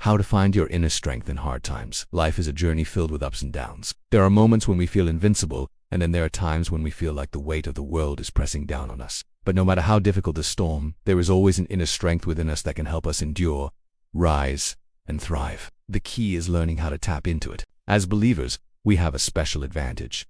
How to find your inner strength in hard times. Life is a journey filled with ups and downs. There are moments when we feel invincible, and then there are times when we feel like the weight of the world is pressing down on us. But no matter how difficult the storm, there is always an inner strength within us that can help us endure, rise, and thrive. The key is learning how to tap into it. As believers, we have a special advantage: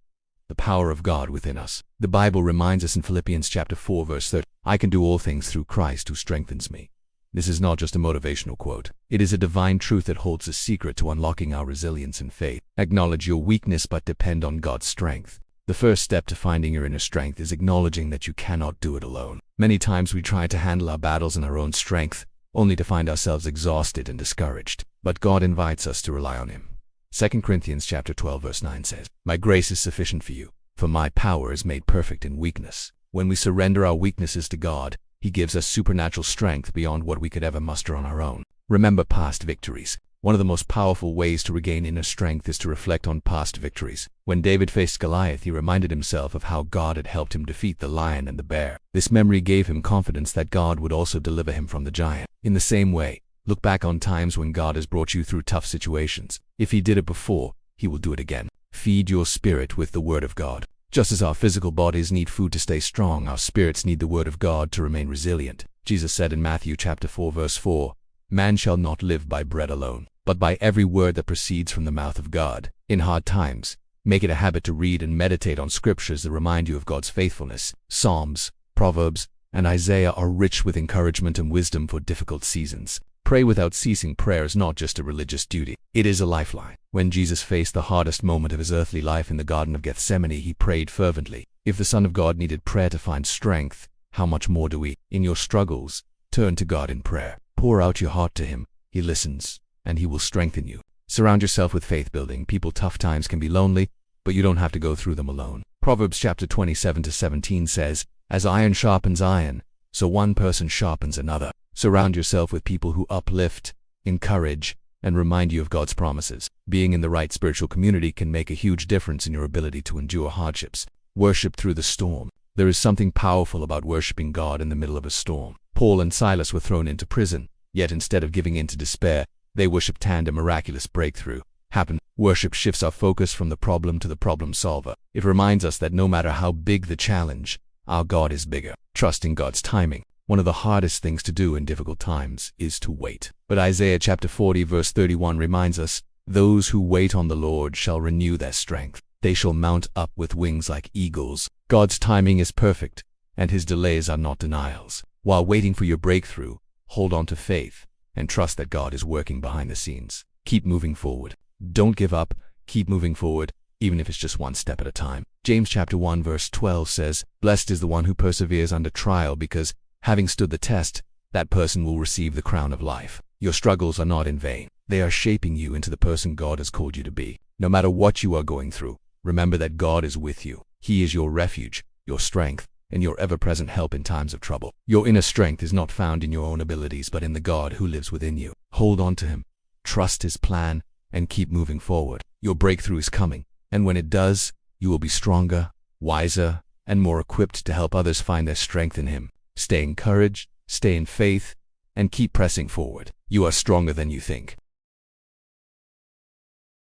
the power of God within us. The Bible reminds us in Philippians chapter 4 verse 30, "I can do all things through Christ who strengthens me." This is not just a motivational quote. It is a divine truth that holds the secret to unlocking our resilience and faith. Acknowledge your weakness but depend on God's strength. The first step to finding your inner strength is acknowledging that you cannot do it alone. Many times we try to handle our battles in our own strength, only to find ourselves exhausted and discouraged. But God invites us to rely on Him. 2 Corinthians chapter 12 verse 9 says, "My grace is sufficient for you, for my power is made perfect in weakness." When we surrender our weaknesses to God, He gives us supernatural strength beyond what we could ever muster on our own. Remember past victories. One of the most powerful ways to regain inner strength is to reflect on past victories. When David faced Goliath, he reminded himself of how God had helped him defeat the lion and the bear. This memory gave him confidence that God would also deliver him from the giant. In the same way, look back on times when God has brought you through tough situations. If He did it before, He will do it again. Feed your spirit with the Word of God. Just as our physical bodies need food to stay strong, our spirits need the Word of God to remain resilient. Jesus said in Matthew chapter 4 verse 4, "Man shall not live by bread alone, but by every word that proceeds from the mouth of God." In hard times, make it a habit to read and meditate on scriptures that remind you of God's faithfulness. Psalms, Proverbs, and Isaiah are rich with encouragement and wisdom for difficult seasons. Pray without ceasing. Prayer is not just a religious duty. It is a lifeline. When Jesus faced the hardest moment of His earthly life in the Garden of Gethsemane, He prayed fervently. If the Son of God needed prayer to find strength, how much more do we? In your struggles, turn to God in prayer. Pour out your heart to Him. He listens, and He will strengthen you. Surround yourself with faith-building people. Tough times can be lonely, but you don't have to go through them alone. Proverbs chapter 27-17 says, "As iron sharpens iron, so one person sharpens another." Surround yourself with people who uplift, encourage, and remind you of God's promises. Being in the right spiritual community can make a huge difference in your ability to endure hardships. Worship through the storm. There is something powerful about worshiping God in the middle of a storm. Paul and Silas were thrown into prison, yet instead of giving in to despair, they worshiped, and a miraculous breakthrough happened. Worship shifts our focus from the problem to the problem solver. It reminds us that no matter how big the challenge, our God is bigger. Trusting God's timing. One of the hardest things to do in difficult times is to wait. But Isaiah chapter 40 verse 31 reminds us, "Those who wait on the Lord shall renew their strength. They shall mount up with wings like eagles." God's timing is perfect, and His delays are not denials. While waiting for your breakthrough, hold on to faith and trust that God is working behind the scenes. Keep moving forward. Don't give up. Keep moving forward, even if it's just one step at a time. James chapter 1 verse 12 says, "Blessed is the one who perseveres under trial, because having stood the test, that person will receive the crown of life." Your struggles are not in vain. They are shaping you into the person God has called you to be. No matter what you are going through, remember that God is with you. He is your refuge, your strength, and your ever-present help in times of trouble. Your inner strength is not found in your own abilities, but in the God who lives within you. Hold on to Him, trust His plan, and keep moving forward. Your breakthrough is coming, and when it does, you will be stronger, wiser, and more equipped to help others find their strength in Him. Stay encouraged, stay in faith, and keep pressing forward. You are stronger than you think.